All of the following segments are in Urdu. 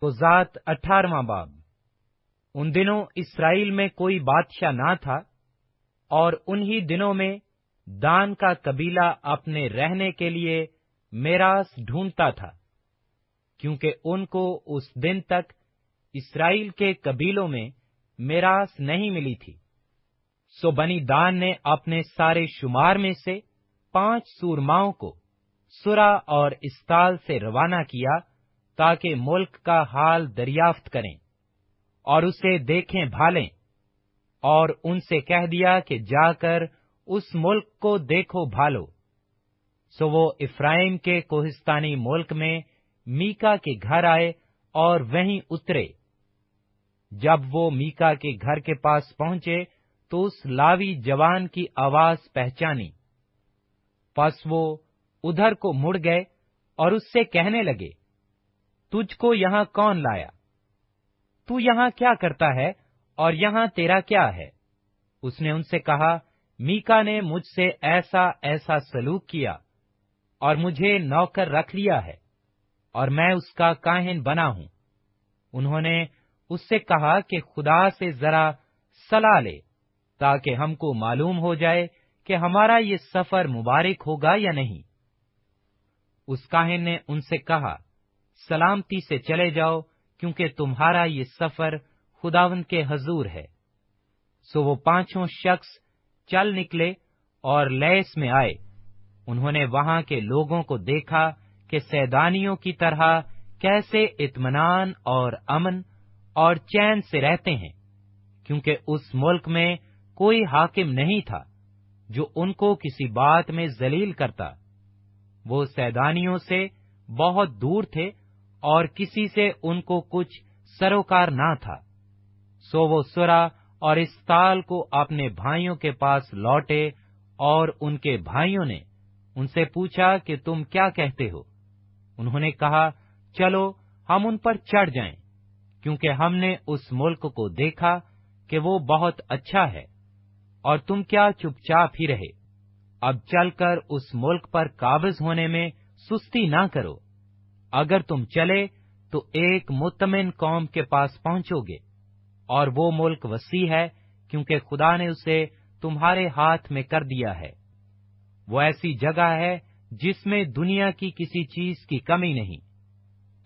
تو ذات 18واں باب۔ ان دنوں اسرائیل میں کوئی بادشاہ نہ تھا، اور انہی دنوں میں دان کا قبیلہ اپنے رہنے کے لیے میراث ڈھونڈتا تھا، کیونکہ ان کو اس دن تک اسرائیل کے قبیلوں میں میراث نہیں ملی تھی۔ سو بنی دان نے اپنے سارے شمار میں سے 5 سورماؤں کو سرا اور استال سے روانہ کیا، تاکہ ملک کا حال دریافت کریں اور اسے دیکھیں بھالیں، اور ان سے کہہ دیا کہ جا کر اس ملک کو دیکھو بھالو۔ سو وہ افرائیم کے کوہستانی ملک میں میکا کے گھر آئے اور وہیں اترے۔ جب وہ میکا کے گھر کے پاس پہنچے تو اس لاوی جوان کی آواز پہچانی۔ پس وہ ادھر کو مڑ گئے اور اس سے کہنے لگے، تجھ کو یہاں کون لایا؟ تو یہاں کیا کرتا ہے اور یہاں تیرا کیا ہے؟ اس نے ان سے کہا، میکا نے مجھ سے ایسا ایسا سلوک کیا اور مجھے نوکر رکھ لیا ہے، اور میں اس کا کاہن بنا ہوں۔ انہوں نے اس سے کہا کہ خدا سے ذرا صلاح لے، تاکہ ہم کو معلوم ہو جائے کہ ہمارا یہ سفر مبارک ہوگا یا نہیں۔ اس کاہن نے ان سے کہا، سلامتی سے چلے جاؤ، کیونکہ تمہارا یہ سفر خداوند کے حضور ہے۔ سو وہ 5 شخص چل نکلے اور لیس میں آئے۔ انہوں نے وہاں کے لوگوں کو دیکھا کہ سیدانیوں کی طرح کیسے اطمینان اور امن اور چین سے رہتے ہیں، کیونکہ اس ملک میں کوئی حاکم نہیں تھا جو ان کو کسی بات میں ذلیل کرتا۔ وہ سیدانیوں سے بہت دور تھے اور کسی سے ان کو کچھ سروکار نہ تھا۔ سو وہ سرا اور استال کو اپنے بھائیوں کے پاس لوٹے، اور ان کے بھائیوں نے ان سے پوچھا کہ تم کیا کہتے ہو؟ انہوں نے کہا، چلو ہم ان پر چڑھ جائیں، کیونکہ ہم نے اس ملک کو دیکھا کہ وہ بہت اچھا ہے، اور تم کیا چپ چاپ ہی رہے؟ اب چل کر اس ملک پر قابض ہونے میں سستی نہ کرو۔ اگر تم چلے تو ایک مطمئن قوم کے پاس پہنچو گے، اور وہ ملک وسیع ہے، کیونکہ خدا نے اسے تمہارے ہاتھ میں کر دیا ہے۔ وہ ایسی جگہ ہے جس میں دنیا کی کسی چیز کی کمی نہیں۔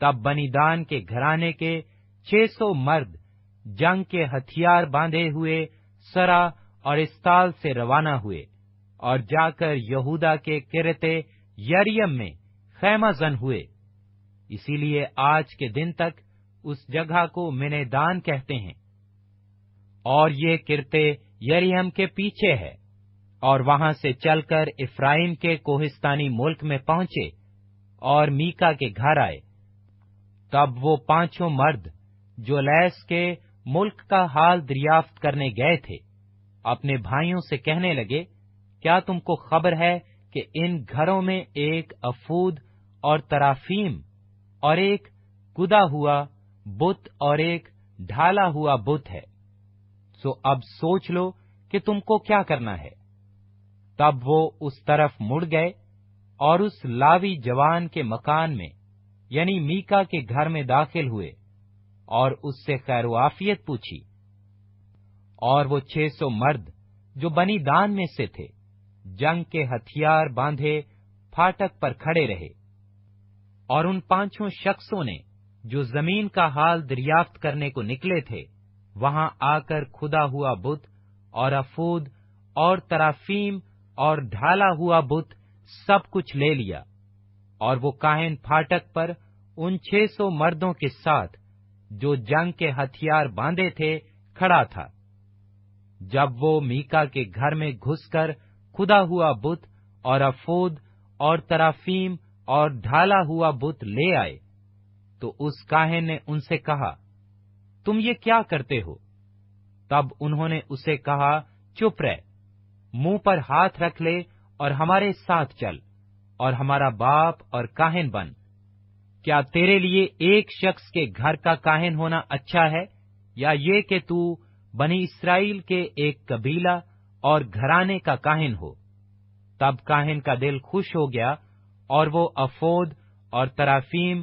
تب بنی دان کے گھرانے کے 600 مرد جنگ کے ہتھیار باندھے ہوئے سرا اور استال سے روانہ ہوئے، اور جا کر یہودا کے کرتے یریم میں خیمہ زن ہوئے۔ اسی لیے آج کے دن تک اس جگہ کو منیدان کہتے ہیں، اور یہ کرتے یریم کے پیچھے ہے، اور وہاں سے چل کر افرائیم کے کوہستانی ملک میں پہنچے اور میکا کے گھر آئے۔ تب وہ 5 مرد جو لیس کے ملک کا حال دریافت کرنے گئے تھے، اپنے بھائیوں سے کہنے لگے، کیا تم کو خبر ہے کہ ان گھروں میں ایک افود اور ترافیم اور ایک گدا ہوا بت اور ایک ڈھالا ہوا بت ہے؟ سو اب سوچ لو کہ تم کو کیا کرنا ہے۔ تب وہ اس طرف مڑ گئے اور اس لاوی جوان کے مکان میں یعنی میکا کے گھر میں داخل ہوئے اور اس سے خیر و عافیت پوچھی۔ اور وہ 600 مرد جو بنی دان میں سے تھے جنگ کے ہتھیار باندھے پھاٹک پر کھڑے رہے۔ اور ان 5 شخصوں نے جو زمین کا حال دریافت کرنے کو نکلے تھے، وہاں آ کر کھدا ہوا بت اور افود اور ترافیم اور ڈھالا ہوا بت سب کچھ لے لیا۔ اور وہ کاہن پھاٹک پر ان 600 مردوں کے ساتھ جو جنگ کے ہتھیار باندھے تھے کھڑا تھا۔ جب وہ میکا کے گھر میں گھس کر کھدا ہوا بت اور افود اور ترافیم اور ڈھالا ہوا بت لے آئے، تو اس کاہن نے ان سے کہا، تم یہ کیا کرتے ہو؟ تب انہوں نے اسے کہا، چپ رہ، منہ پر ہاتھ رکھ لے اور ہمارے ساتھ چل اور ہمارا باپ اور کاہن بن۔ کیا تیرے لیے ایک شخص کے گھر کا کاہن ہونا اچھا ہے، یا یہ کہ تو بنی اسرائیل کے ایک قبیلہ اور گھرانے کا کاہن ہو؟ تب کاہن کا دل خوش ہو گیا، اور وہ افود اور ترافیم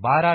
12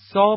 100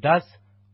10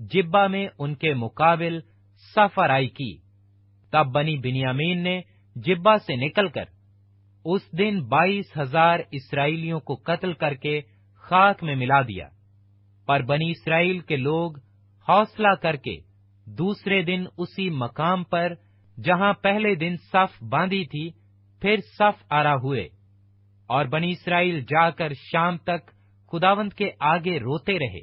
جبا میں ان کے مقابل صف آرائی کی۔ تب بنی بنیامین نے جبا سے نکل کر اس دن 22,000 اسرائیلیوں کو قتل کر کے خاک میں ملا دیا۔ پر بنی اسرائیل کے لوگ حوصلہ کر کے دوسرے دن اسی مقام پر جہاں پہلے دن صف باندھی تھی پھر صف آرا ہوئے، اور بنی اسرائیل جا کر شام تک خداوند کے آگے روتے رہے،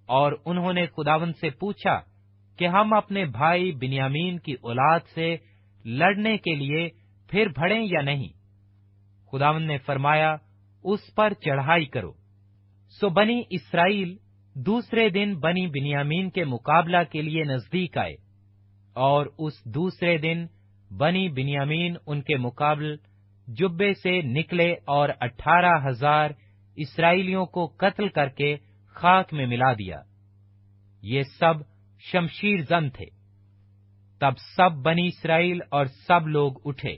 اور انہوں نے خداوند سے پوچھا کہ ہم اپنے بھائی بنیامین کی اولاد سے لڑنے کے لیے پھر بڑھیں یا نہیں؟ خداوند نے فرمایا، اس پر چڑھائی کرو۔ سو بنی اسرائیل دوسرے دن بنی بنیامین کے مقابلہ کے لیے نزدیک آئے، اور اس دوسرے دن بنی بنیامین ان کے مقابل جبے سے نکلے اور 18,000 اسرائیلیوں کو قتل کر کے خاک میں ملا دیا۔ یہ سب شمشیر زن تھے۔ تب سب بنی اسرائیل اور سب لوگ اٹھے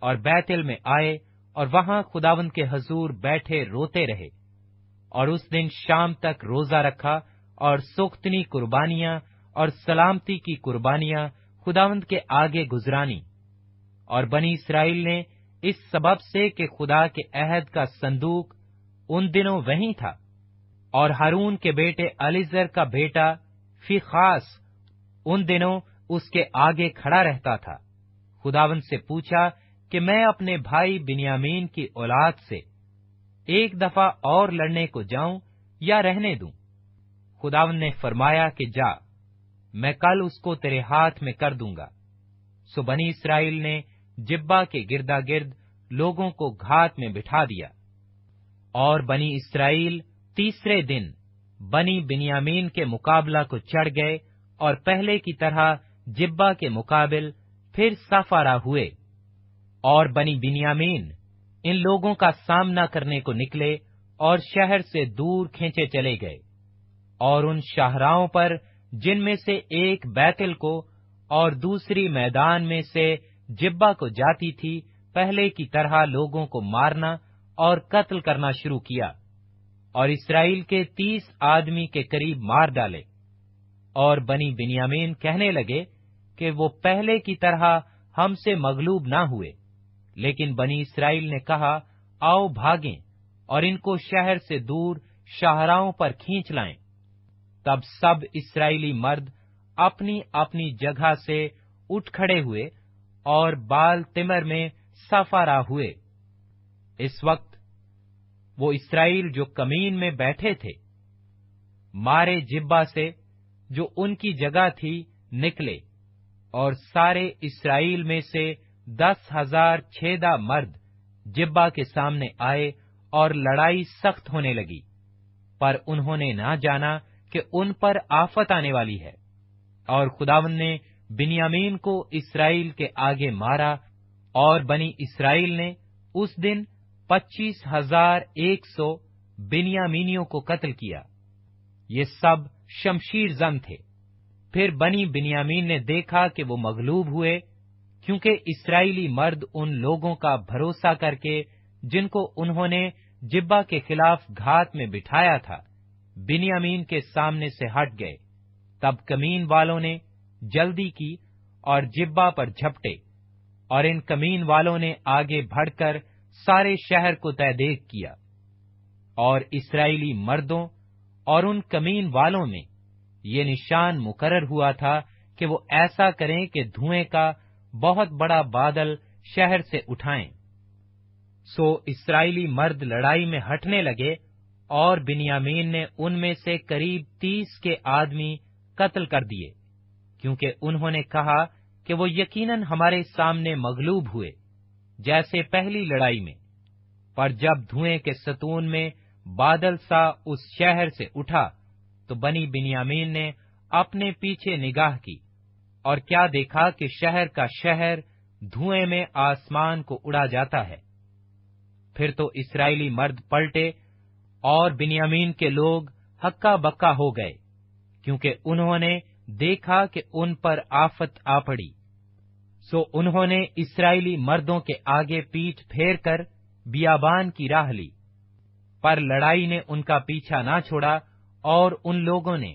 اور بیتل میں آئے، اور وہاں خداوند کے حضور بیٹھے روتے رہے، اور اس دن شام تک روزہ رکھا، اور سوختنی قربانیاں اور سلامتی کی قربانیاں خداوند کے آگے گزرانی۔ اور بنی اسرائیل نے اس سبب سے کہ خدا کے عہد کا صندوق ان دنوں وہیں تھا، اور ہارون کے بیٹے الیعزر کا بیٹا فیخاس ان دنوں اس کے آگے کھڑا رہتا تھا، خداوند سے پوچھا کہ میں اپنے بھائی بنیامین کی اولاد سے ایک دفعہ اور لڑنے کو جاؤں یا رہنے دوں؟ خداوند نے فرمایا کہ جا، میں کل اس کو تیرے ہاتھ میں کر دوں گا۔ سو بنی اسرائیل نے جبا کے گردا گرد لوگوں کو گھات میں بٹھا دیا، اور بنی اسرائیل تیسرے دن بنی بنیامین کے مقابلہ کو چڑھ گئے، اور پہلے کی طرح جبا کے مقابل پھر صف آرا ہوئے، اور بنی بنیامین ان لوگوں کا سامنا کرنے کو نکلے اور شہر سے دور کھینچے چلے گئے، اور ان شاہراہوں پر جن میں سے ایک بیتل کو اور دوسری میدان میں سے جبا کو جاتی تھی، پہلے کی طرح لوگوں کو مارنا اور قتل کرنا شروع کیا، اور اسرائیل کے 30 آدمی کے قریب مار ڈالے۔ اور بنی بنیامین کہنے لگے کہ وہ پہلے کی طرح ہم سے مغلوب نہ ہوئے، لیکن بنی اسرائیل نے کہا، آؤ بھاگیں اور ان کو شہر سے دور شاہراہوں پر کھینچ لائیں۔ تب سب اسرائیلی مرد اپنی اپنی جگہ سے اٹھ کھڑے ہوئے اور بال تمر میں صف آرا ہوئے۔ اس وقت وہ اسرائیل جو کمین میں بیٹھے تھے مارے جبا سے جو ان کی جگہ تھی نکلے، اور سارے اسرائیل میں سے 10,000 چھیدہ مرد جبا کے سامنے آئے، اور لڑائی سخت ہونے لگی، پر انہوں نے نہ جانا کہ ان پر آفت آنے والی ہے۔ اور خداوند نے بنیامین کو اسرائیل کے آگے مارا، اور بنی اسرائیل نے اس دن 25,100 بنیامینیوں کو قتل کیا۔ یہ سب شمشیر زن تھے۔ پھر بنی بنیامین نے دیکھا کہ وہ مغلوب ہوئے، کیونکہ اسرائیلی مرد ان لوگوں کا بھروسہ کر کے جن کو انہوں نے جبا کے خلاف گھات میں بٹھایا تھا، بنیامین کے سامنے سے ہٹ گئے۔ تب کمین والوں نے جلدی کی اور جبا پر جھپٹے، اور ان کمین والوں نے آگے بڑھ کر سارے شہر کو تہ دیک کیا۔ اور اسرائیلی مردوں اور ان کمین والوں میں یہ نشان مقرر ہوا تھا کہ وہ ایسا کریں کہ دھوئیں کا بہت بڑا بادل شہر سے اٹھائیں۔ سو اسرائیلی مرد لڑائی میں ہٹنے لگے، اور بنیامین نے ان میں سے قریب 30 کے آدمی قتل کر دیے، کیونکہ انہوں نے کہا کہ وہ یقیناً ہمارے سامنے مغلوب ہوئے جیسے پہلی لڑائی میں۔ پر جب دھوئیں کے ستون میں بادل سا اس شہر سے اٹھا تو بنی بنیامین نے اپنے پیچھے نگاہ کی، اور کیا دیکھا کہ شہر کا شہر دھوئیں میں آسمان کو اڑا جاتا ہے۔ پھر تو اسرائیلی مرد پلٹے، اور بنیامین کے لوگ ہکا بکا ہو گئے، کیونکہ انہوں نے دیکھا کہ ان پر آفت آ پڑی۔ سو انہوں نے اسرائیلی مردوں کے آگے پیٹھ پھیر کر بیابان کی راہ لی، پر لڑائی نے ان کا پیچھا نہ چھوڑا، اور ان لوگوں نے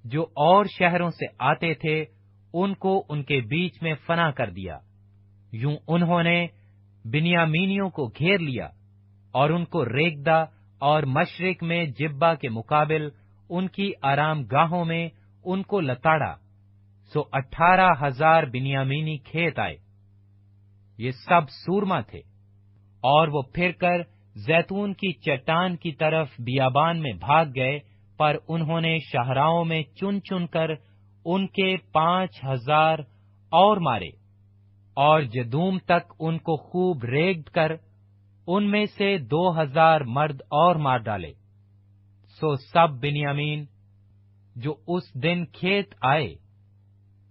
جو اور شہروں سے آتے تھے ان کو ان کے بیچ میں فنا کر دیا۔ یوں انہوں نے بنیامینیوں کو گھیر لیا اور ان کو ریگدا اور مشرق میں جبہ کے مقابل ان کی آرام گاہوں میں ان کو لتاڑا، سو 18,000 بنیامینی کھیت آئے۔ یہ سب سورما تھے، اور وہ پھر کر زیتون کی چٹان کی طرف بیابان میں بھاگ گئے، پر انہوں نے شاہراہوں میں چن چن کر ان کے 5,000 اور مارے، اور جدوم تک ان کو خوب ریگڈ کر ان میں سے 2,000 مرد اور مار ڈالے۔ سو سب بنیامین جو اس دن کھیت آئے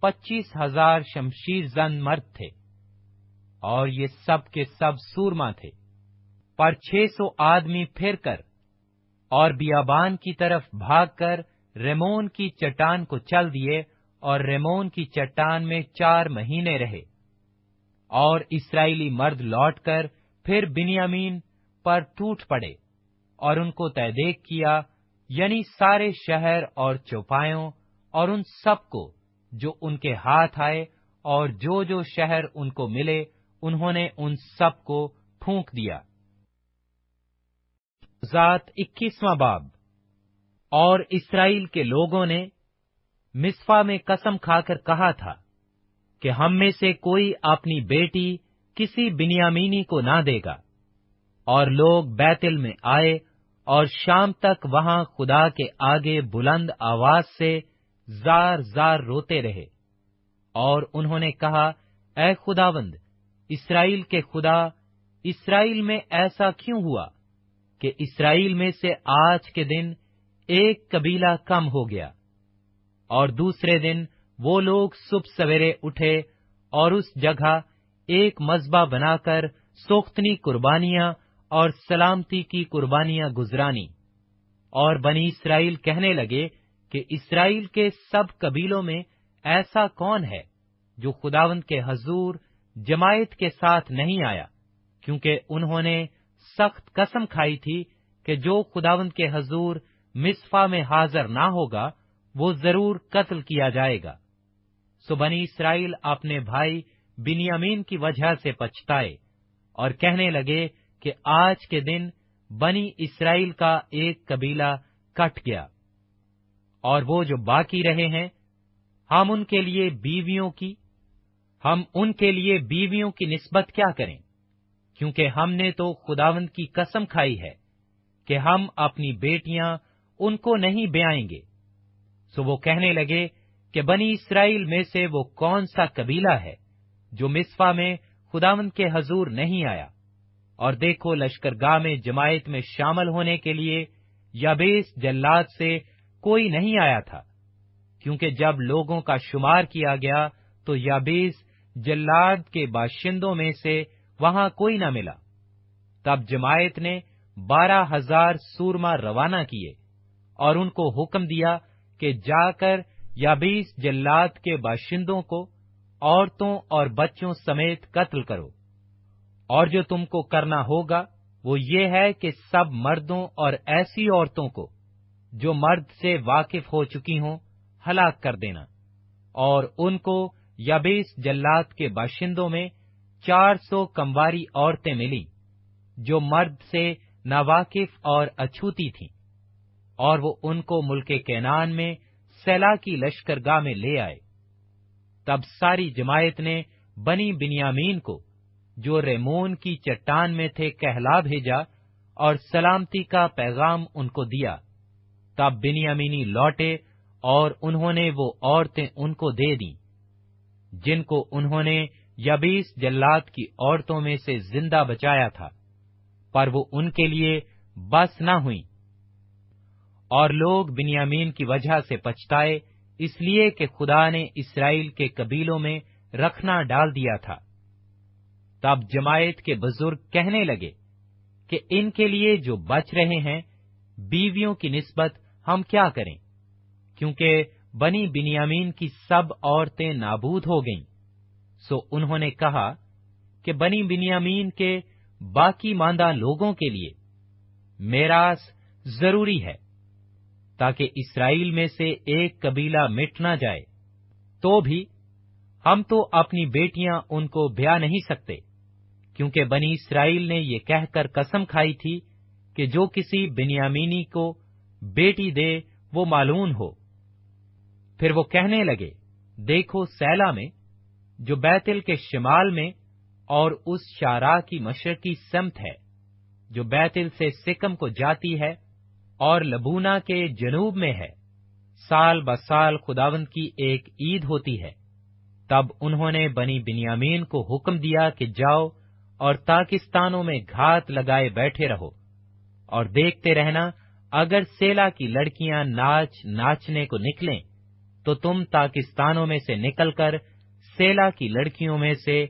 25,000 شمشیر زن مرد تھے، اور یہ سب کے سب سورما تھے۔ پر 600 آدمی پھر کر اور بیابان کی طرف بھاگ کر ریمون کی چٹان کو چل دیے، اور ریمون کی چٹان میں 4 مہینے رہے۔ اور اسرائیلی مرد لوٹ کر پھر بنیامین پر ٹوٹ پڑے اور ان کو تہدیک کیا، یعنی سارے شہر اور چوپایوں اور ان سب کو جو ان کے ہاتھ آئے، اور جو جو شہر ان کو ملے انہوں نے ان سب کو پھونک دیا۔ ذات 21واں باب۔ اور اسرائیل کے لوگوں نے مصفا میں قسم کھا کر کہا تھا کہ ہم میں سے کوئی اپنی بیٹی کسی بنیامینی کو نہ دے گا، اور لوگ بیتل میں آئے اور شام تک وہاں خدا کے آگے بلند آواز سے زار زار روتے رہے، اور انہوں نے کہا، اے خداوند اسرائیل کے خدا، اسرائیل میں ایسا کیوں ہوا کہ اسرائیل میں سے آج کے دن ایک قبیلہ کم ہو گیا؟ اور دوسرے دن وہ لوگ صبح سویرے اٹھے اور اس جگہ ایک مذبح بنا کر سوختنی قربانیاں اور سلامتی کی قربانیاں گزرانی۔ اور بنی اسرائیل کہنے لگے کہ اسرائیل کے سب قبیلوں میں ایسا کون ہے جو خداوند کے حضور جماعت کے ساتھ نہیں آیا، کیونکہ انہوں نے سخت قسم کھائی تھی کہ جو خداوند کے حضور مصفا میں حاضر نہ ہوگا وہ ضرور قتل کیا جائے گا۔ سو بنی اسرائیل اپنے بھائی بنیامین کی وجہ سے پچھتائے اور کہنے لگے کہ آج کے دن بنی اسرائیل کا ایک قبیلہ کٹ گیا، اور وہ جو باقی رہے ہیں ہم ان کے لیے بیویوں کی نسبت کیا کریں، کیونکہ ہم نے تو خداوند کی قسم کھائی ہے کہ ہم اپنی بیٹیاں ان کو نہیں بیائیں گے۔ سو وہ کہنے لگے کہ بنی اسرائیل میں سے وہ کون سا قبیلہ ہے جو مصفا میں خداوند کے حضور نہیں آیا؟ اور دیکھو، لشکرگاہ میں جماعت میں شامل ہونے کے لیے یابیس جلاد سے کوئی نہیں آیا تھا، کیونکہ جب لوگوں کا شمار کیا گیا تو یابیس جلاد کے باشندوں میں سے وہاں کوئی نہ ملا۔ تب جماعت نے 12,000 سورما روانہ کیے اور ان کو حکم دیا کہ جا کر یابیس جلاد کے باشندوں کو عورتوں اور بچوں سمیت قتل کرو، اور جو تم کو کرنا ہوگا وہ یہ ہے کہ سب مردوں اور ایسی عورتوں کو جو مرد سے واقف ہو چکی ہوں ہلاک کر دینا۔ اور ان کو یابیس جلاد کے باشندوں میں 400 کمواری عورتیں ملی جو مرد سے ناواقف اور اچھوتی تھیں، اور وہ ان کو ملک کینان میں سیلا کی لشکرگاہ میں لے آئے۔ تب ساری جماعت نے بنی بنیامین کو جو ریمون کی چٹان میں تھے کہلا بھیجا اور سلامتی کا پیغام ان کو دیا۔ تب بنیامینی لوٹے اور انہوں نے وہ عورتیں ان کو دے دیں جن کو انہوں نے یابیس جلاد کی عورتوں میں سے زندہ بچایا تھا، پر وہ ان کے لیے بس نہ ہوئیں۔ اور لوگ بنیامین کی وجہ سے پچھتائے، اس لیے کہ خدا نے اسرائیل کے قبیلوں میں رکھنا ڈال دیا تھا۔ تب جماعت کے بزرگ کہنے لگے کہ ان کے لیے جو بچ رہے ہیں بیویوں کی نسبت ہم کیا کریں، کیونکہ بنی بنیامین کی سب عورتیں نابود ہو گئیں۔ سو انہوں نے کہا کہ بنی بنیامین کے باقی ماندہ لوگوں کے لیے میراث ضروری ہے۔ تاکہ اسرائیل میں سے ایک قبیلہ مٹ نہ جائے، تو بھی ہم تو اپنی بیٹیاں ان کو بیاہ نہیں سکتے، کیونکہ بنی اسرائیل نے یہ کہہ کر قسم کھائی تھی کہ جو کسی بنیامینی کو بیٹی دے وہ مالون ہو۔ پھر وہ کہنے لگے، دیکھو سیلا میں جو بیتل کے شمال میں اور اس شارا کی مشرقی سمت ہے جو بیتل سے سکم کو جاتی ہے اور لبونا کے جنوب میں ہے، سال بسال خداوند کی ایک عید ہوتی ہے۔ تب انہوں نے بنی بنیامین کو حکم دیا کہ جاؤ اور تاکستانوں میں گھات لگائے بیٹھے رہو اور دیکھتے رہنا، اگر سیلا کی لڑکیاں ناچنے کو نکلیں تو تم تاکستانوں میں سے نکل کر سیلا کی لڑکیوں میں سے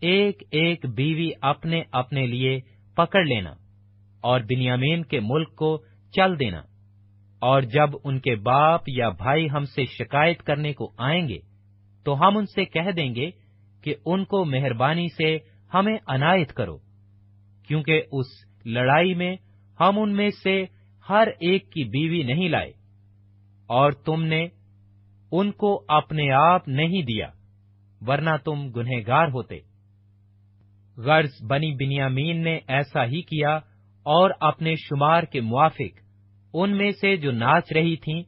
ایک ایک بیوی اپنے اپنے لیے پکڑ لینا اور بنیامین کے ملک کو چل دینا، اور جب ان کے باپ یا بھائی ہم سے شکایت کرنے کو آئیں گے تو ہم ان سے کہہ دیں گے کہ ان کو مہربانی سے ہمیں عنایت کرو، کیونکہ اس لڑائی میں ہم ان میں سے ہر ایک کی بیوی نہیں لائے، اور تم نے ان کو اپنے آپ نہیں دیا، ورنہ تم گنہگار ہوتے۔ غرض بنی بنیامین نے ایسا ہی کیا، اور اپنے شمار کے موافق ان میں سے جو ناچ رہی تھیں،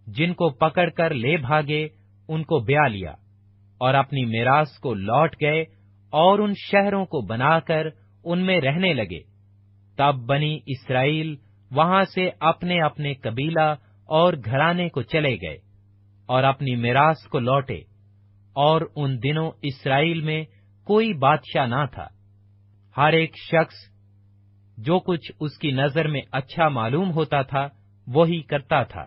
جن کو پکڑ کر لے بھاگے، ان کو بیاہ لیا، اور اپنی میراث کو لوٹ گئے اور ان شہروں کو بنا کر ان میں رہنے لگے۔ تب بنی اسرائیل وہاں سے اپنے اپنے قبیلہ اور گھرانے کو چلے گئے اور اپنی میراث کو لوٹے، اور ان دنوں اسرائیل میں کوئی بادشاہ نہ تھا، ہر ایک شخص جو کچھ اس کی نظر میں اچھا معلوم ہوتا تھا وہی کرتا تھا۔